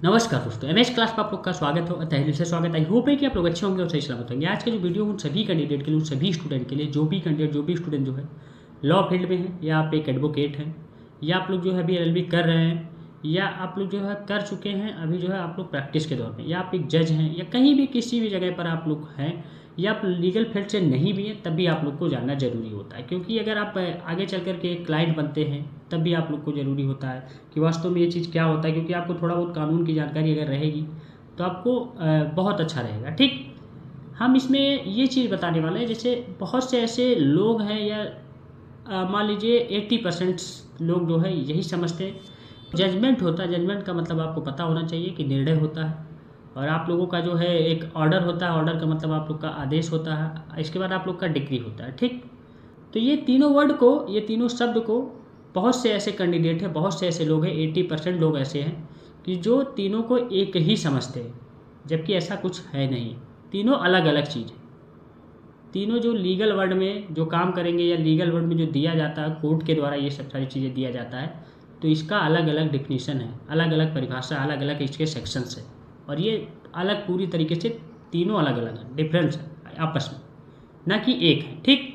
नमस्कार दोस्तों, MS class में आप लोग का स्वागत हो। तहे दिल से स्वागत। आई होप है कि आप लोग अच्छे होंगे और सही सलामत होंगे। आज का जो वीडियो उन सभी कैंडिडेट के लिए, उन सभी स्टूडेंट के लिए, जो भी स्टूडेंट जो है लॉ फील्ड में है, या आप एक एडवोकेट हैं, या आप लोग जो है अभी एलएलबी कर रहे हैं, या आप लोग जो है कर चुके हैं, अभी जो है आप लोग प्रैक्टिस के दौर में, या आप एक जज हैं, या कहीं भी किसी भी जगह पर आप लोग हैं, या आप लीगल फील्ड से नहीं भी हैं, तब भी आप लोग को जानना ज़रूरी होता है। क्योंकि अगर आप आगे चल कर के एक क्लाइंट बनते हैं, तब भी आप लोग को ज़रूरी होता है कि वास्तव में ये चीज़ क्या होता है। क्योंकि आपको थोड़ा बहुत कानून की जानकारी अगर रहेगी तो आपको बहुत अच्छा रहेगा। ठीक, हम इसमें ये चीज़ बताने वाले हैं, जैसे बहुत से ऐसे लोग हैं, या मान लीजिए 80% लोग जो है यही समझते हैं जजमेंट होता है। जजमेंट का मतलब आपको पता होना चाहिए कि निर्णय होता है, और आप लोगों का जो है एक ऑर्डर होता है। ऑर्डर का मतलब आप लोग का आदेश होता है। इसके बाद आप लोग का डिक्री होता है। ठीक, तो ये तीनों वर्ड को, ये तीनों शब्द को बहुत से ऐसे कैंडिडेट हैं, बहुत से ऐसे लोग हैं, 80% लोग ऐसे हैं कि जो तीनों को एक ही समझते हैं, जबकि ऐसा कुछ है नहीं। तीनों अलग अलग चीज़ है। तीनों जो लीगल वर्ड में जो काम करेंगे, या लीगल वर्ड में जो दिया जाता है कोर्ट के द्वारा, ये सब सारी चीज़ें दिया जाता है, तो इसका अलग अलग डिफिनीशन है, अलग अलग परिभाषा, अलग अलग इसके सेक्शंस है। और ये अलग पूरी तरीके से तीनों अलग अलग है, डिफरेंस है आपस में, ना कि एक है। ठीक,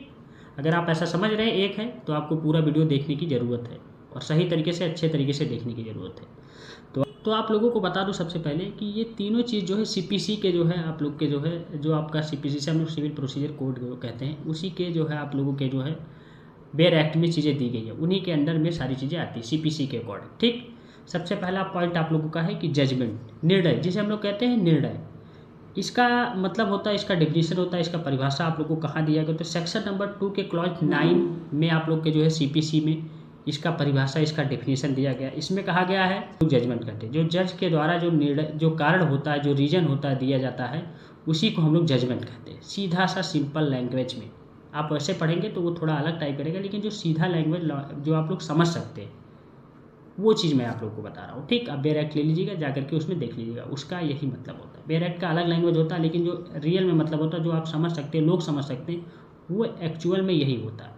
अगर आप ऐसा समझ रहे हैं एक है, तो आपको पूरा वीडियो देखने की ज़रूरत है, और सही तरीके से, अच्छे तरीके से देखने की ज़रूरत है। तो आप लोगों को बता दूं सबसे पहले कि ये तीनों चीज़ जो है सीपीसी के जो है आप लोग के जो है, जो आपका सीपीसी से हम लोग सिविल प्रोसीजर कोड जो कहते हैं, उसी के जो है आप लोगों के जो है बेयर एक्ट में चीज़ें दी गई है, उन्हीं के अंडर में सारी चीज़ें आती है सीपीसी के अकॉर्डिंग। ठीक, सबसे पहला पॉइंट आप लोगों का है कि जजमेंट, निर्णय, जिसे हम लोग कहते हैं निर्णय। इसका मतलब होता है, इसका डिफिनीशन होता है, इसका परिभाषा आप लोग को कहाँ दिया गया, तो सेक्शन नंबर 2 के क्लॉज 9 में आप लोग के जो है सीपीसी में इसका परिभाषा, इसका डिफिनीशन दिया गया। इसमें कहा गया है जजमेंट करते हैं, जो जज के द्वारा जो निर्णय, जो कारण होता है, जो रीजन होता है, दिया जाता है, उसी को हम लोग जजमेंट कहते हैं। सीधा सा सिंपल लैंग्वेज में आप वैसे पढ़ेंगे तो वो थोड़ा अलग टाइप करेगा, लेकिन जो सीधा लैंग्वेज जो आप लोग समझ सकते हैं, वो चीज़ मैं आप लोग को बता रहा हूँ। ठीक, आप बेयर एक्ट ले लीजिएगा, जा करके उसमें देख लीजिएगा, उसका यही मतलब होता है। बेयर एक्ट का अलग लैंग्वेज होता है, लेकिन जो रियल में मतलब होता है, जो आप समझ सकते हैं, लोग समझ सकते हैं, वो एक्चुअल में यही होता है।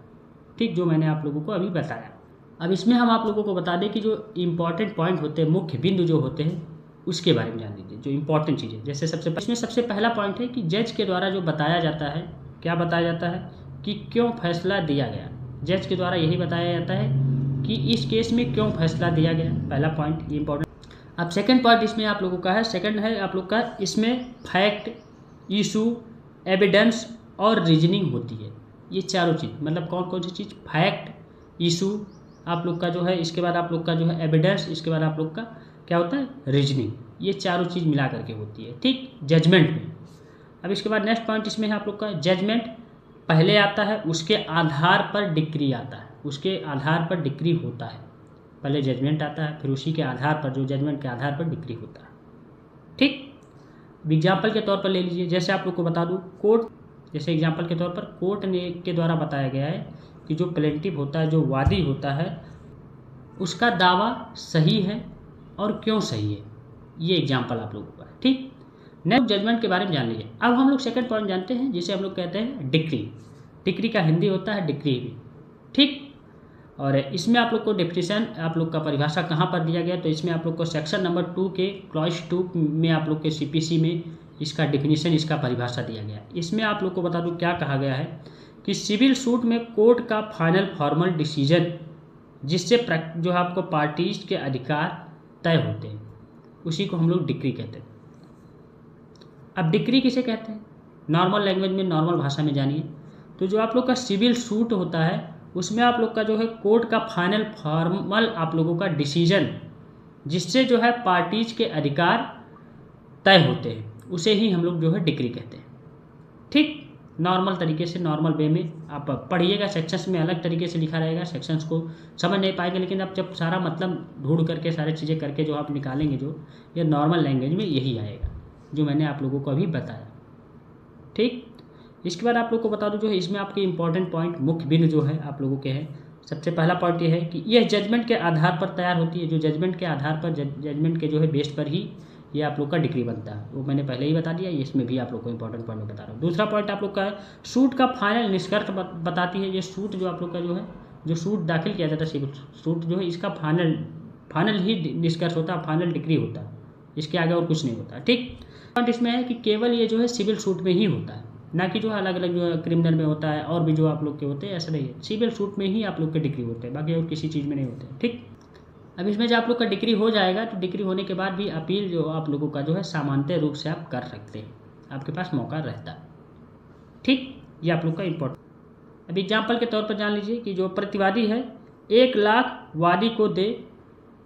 ठीक, जो मैंने आप लोगों को अभी बताया। अब इसमें हम आप लोगों को बता दें कि जो इम्पॉर्टेंट पॉइंट होते हैं, मुख्य बिंदु जो होते हैं, उसके बारे में जान लीजिए, जो इंपॉर्टेंट चीज़ें। जैसे इसमें सबसे पहला पॉइंट है कि जज के द्वारा जो बताया जाता है, क्या बताया जाता है कि क्यों फैसला दिया गया। जज के द्वारा यही बताया जाता है कि इस केस में क्यों फैसला दिया गया। पहला पॉइंट ये इंपॉर्टेंट। अब सेकंड पॉइंट इसमें आप लोगों का है, सेकंड है आप लोग का, इसमें फैक्ट, इशू, एविडेंस और रीजनिंग होती है। ये चारों चीज़, मतलब कौन कौन सी चीज़, फैक्ट, इशू आप लोग का जो है, इसके बाद आप लोग का जो है एविडेंस, इसके बाद आप लोग का क्या होता है, रीजनिंग। ये चारों चीज़ मिला करके होती है। ठीक, जजमेंट में। अब इसके बाद नेक्स्ट पॉइंट इसमें है आप लोग का, जजमेंट पहले आता है, उसके आधार पर डिक्री आता है, उसके आधार पर डिक्री होता है। पहले जजमेंट आता है, फिर उसी के आधार पर, जो जजमेंट के आधार पर डिक्री होता है। ठीक, एग्जाम्पल के तौर पर ले लीजिए, जैसे आप लोग को बता दूँ, कोर्ट, जैसे एग्जाम्पल के तौर पर कोर्ट ने के द्वारा बताया गया है कि जो प्लेंटिव होता है, जो वादी होता है, उसका दावा सही है और क्यों सही है। ये एग्जाम्पल आप लोगों का है। ठीक, नेक्स्ट जजमेंट के बारे में जान लीजिए। अब हम लोग सेकंड पॉइंट जानते हैं, जिसे हम लोग कहते हैं डिक्री। डिक्री का हिंदी होता है डिक्री भी। ठीक, और इसमें आप लोग को डेफिनेशन, आप लोग का परिभाषा कहाँ पर दिया गया, तो इसमें आप लोग को सेक्शन नंबर 2 के क्लॉज 2 में आप लोग के सीपीसी में इसका डिफिनीशन, इसका परिभाषा दिया गया। इसमें आप लोग को बता दूं क्या कहा गया है कि सिविल सूट में कोर्ट का फाइनल फॉर्मल डिसीजन, जिससे जो आपको पार्टीज के अधिकार तय होते हैं, उसी को हम लोग डिक्री कहते हैं। अब डिक्री किसे कहते हैं, नॉर्मल लैंग्वेज में, नॉर्मल भाषा में जानिए, तो जो आप लोग का सिविल सूट होता है, उसमें आप लोग का जो है कोर्ट का फाइनल फॉर्मल आप लोगों का डिसीजन, जिससे जो है पार्टीज के अधिकार तय होते हैं, उसे ही हम लोग जो है डिक्री कहते हैं। ठीक, नॉर्मल तरीके से, नॉर्मल वे में आप पढ़िएगा, सेक्शंस में अलग तरीके से लिखा रहेगा, सेक्शंस को समझ नहीं पाएंगे, लेकिन आप जब सारा मतलब ढूंढ करके सारी चीज़ें करके जो आप निकालेंगे, जो ये नॉर्मल लैंग्वेज में यही आएगा, जो मैंने आप लोगों को अभी बताया। ठीक, इसके बाद आप लोग को बता दूं, जो है इसमें आपके इंपॉर्टेंट पॉइंट, मुख्य बिंदु जो है आप लोगों के हैं। सबसे पहला पॉइंट ये है कि यह जजमेंट के आधार पर तैयार होती है, जो जजमेंट के आधार पर, जजमेंट के जो है बेस पर ही ये आप लोग का डिग्री बनता है, वो मैंने पहले ही बता दिया। इसमें भी आप लोग को इंपॉर्टेंट पॉइंट बता रहा हूँ। दूसरा पॉइंट आप लोग का है, सूट का फाइनल निष्कर्ष बताती है। ये सूट जो आप लोग का जो है, जो सूट दाखिल किया जाता है, सिविल सूट जो है, इसका फाइनल ही निष्कर्ष होता है, फाइनल डिग्री होता है। इसके आगे और कुछ नहीं होता। ठीक, पॉइंट इसमें है कि केवल ये जो है सिविल सूट में ही होता है, ना कि जो है अलग अलग जो है क्रिमिनल में होता है और भी जो आप लोग के होते हैं, ऐसा नहीं है। सिविल सूट में ही आप लोग के डिग्री होते हैं, बाकी और किसी चीज़ में नहीं होते। ठीक, अब इसमें जब आप लोग का डिग्री हो जाएगा तो डिग्री होने के बाद भी अपील जो आप लोगों का जो है सामान्य रूप से आप कर सकते हैं, आपके पास मौका रहता है। ठीक, ये आप लोग का इम्पोर्टेंट। अब एग्जाम्पल के तौर पर जान लीजिए कि जो प्रतिवादी है 1 लाख वादी को दे,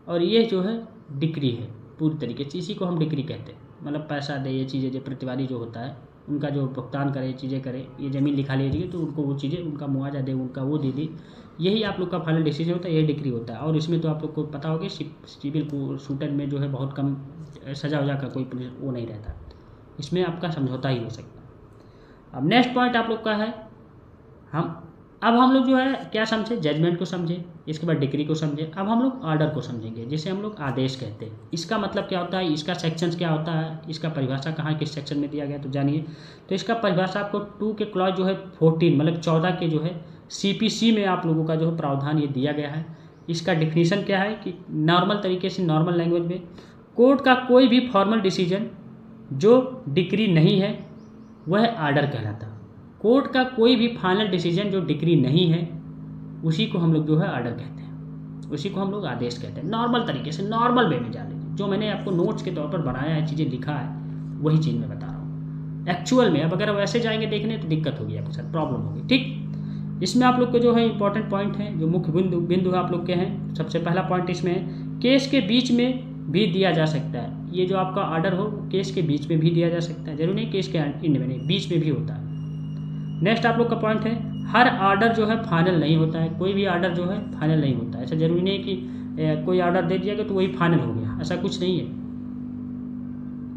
और ये जो है डिग्री है पूरी तरीके से, इसी को हम डिग्री कहते हैं। मतलब पैसा दे, ये चीज़ें जो प्रतिवादी जो होता है उनका जो भुगतान करे, चीज़ें करे, ये ज़मीन लिखा लीजिए तो उनको वो चीज़ें, उनका मुआवजा दे, उनका वो दे दी, यही आप लोग का फाइनल डिसीजन होता है, यही डिग्री होता है। और इसमें तो आप लोग को पता होगा सिविल सूटन में जो है बहुत कम सजा वजा का कोई वो नहीं रहता, इसमें आपका समझौता ही हो सकता है। अब नेक्स्ट पॉइंट आप लोग का है, हम लोग जो है क्या समझे, जजमेंट को समझे, इसके बाद डिग्री को समझे। अब हम लोग ऑर्डर को समझेंगे, जिसे हम लोग आदेश कहते हैं। इसका मतलब क्या होता है, इसका सेक्शंस क्या होता है, इसका परिभाषा कहाँ किस सेक्शन में दिया गया तो जानिए। तो इसका परिभाषा आपको 2 के क्लॉज जो है 14 मतलब 14 के जो है CPC में आप लोगों का जो है प्रावधान ये दिया गया है। इसका डिफिनीशन क्या है कि नॉर्मल तरीके से, नॉर्मल लैंग्वेज में, कोर्ट का कोई भी फॉर्मल डिसीजन जो डिग्री नहीं है वह ऑर्डर कहलाता है। कोर्ट का कोई भी फाइनल डिसीजन जो डिग्री नहीं है उसी को हम लोग जो है ऑर्डर कहते हैं, उसी को हम लोग आदेश कहते हैं। नॉर्मल तरीके से, नॉर्मल वे में जान लीजिए, जो मैंने आपको नोट्स के तौर पर बनाया है, चीज़ें लिखा है, वही चीज़ मैं बता रहा हूँ। एक्चुअल में अब अगर वैसे जाएंगे देखने तो दिक्कत होगी, आपके साथ प्रॉब्लम होगी। ठीक, इसमें आप लोग को जो है इंपॉर्टेंट पॉइंट है, जो मुख्य बिंदु आप लोग के हैं। सबसे पहला पॉइंट इसमें है, केस के बीच में भी दिया जा सकता है। ये जो आपका ऑर्डर हो केस के बीच में भी दिया जा सकता है, जरूरी नहीं केस के एंड में नहीं, बीच में भी होता है। नेक्स्ट आप लोग का पॉइंट है, हर ऑर्डर जो है फाइनल नहीं होता है, कोई भी ऑर्डर जो है फाइनल नहीं होता है। ऐसा जरूरी नहीं कि कोई ऑर्डर दे दिया गया तो वही फाइनल हो गया, ऐसा कुछ नहीं है।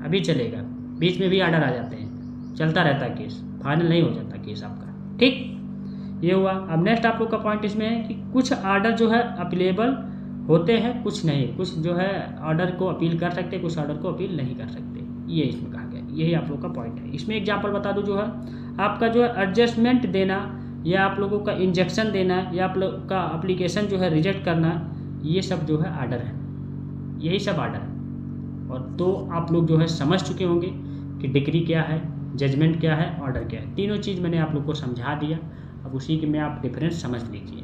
अभी चलेगा, बीच में भी ऑर्डर आ जाते हैं, चलता रहता है केस, फाइनल नहीं हो जाता केस आपका। ठीक, ये हुआ। अब नेक्स्ट आप लोग का पॉइंट इसमें है कि कुछ ऑर्डर जो है अपीलेबल होते हैं, कुछ नहीं, कुछ जो है ऑर्डर को अपील कर सकते, कुछ ऑर्डर को अपील नहीं कर सकते, ये इसमें कहा गया। यही आप लोग का पॉइंट है। इसमें एग्जाम्पल बता दूं, जो है आपका जो है एडजस्टमेंट देना, या आप लोगों का इंजेक्शन देना, या आप लोग का एप्लीकेशन जो है रिजेक्ट करना, ये सब जो है ऑर्डर है, यही सब ऑर्डर है। और तो आप लोग जो है समझ चुके होंगे कि डिग्री क्या है, जजमेंट क्या है, ऑर्डर क्या है। तीनों चीज़ मैंने आप लोग को समझा दिया। अब उसी के में आप डिफरेंस समझ लीजिए,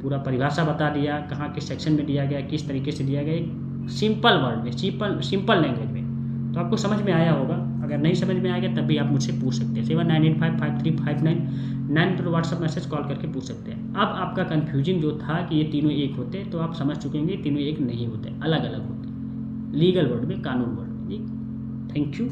पूरा परिभाषा बता दिया, कहाँ किस सेक्शन में दिया गया, किस तरीके से दिया गया, सिंपल वर्ड में, सिंपल लैंग्वेज में, तो आपको समझ में आया होगा। अगर नहीं समझ में आएगा तब भी आप मुझसे पूछ सकते हैं, 79855359 पर व्हाट्सअप मैसेज कॉल करके पूछ सकते हैं। अब आपका कन्फ्यूजिंग जो था कि ये तीनों एक होते, तो आप समझ चुके होंगे तीनों एक नहीं होते, अलग अलग होते, लीगल वर्ड में, कानून वर्ड में। Thank you.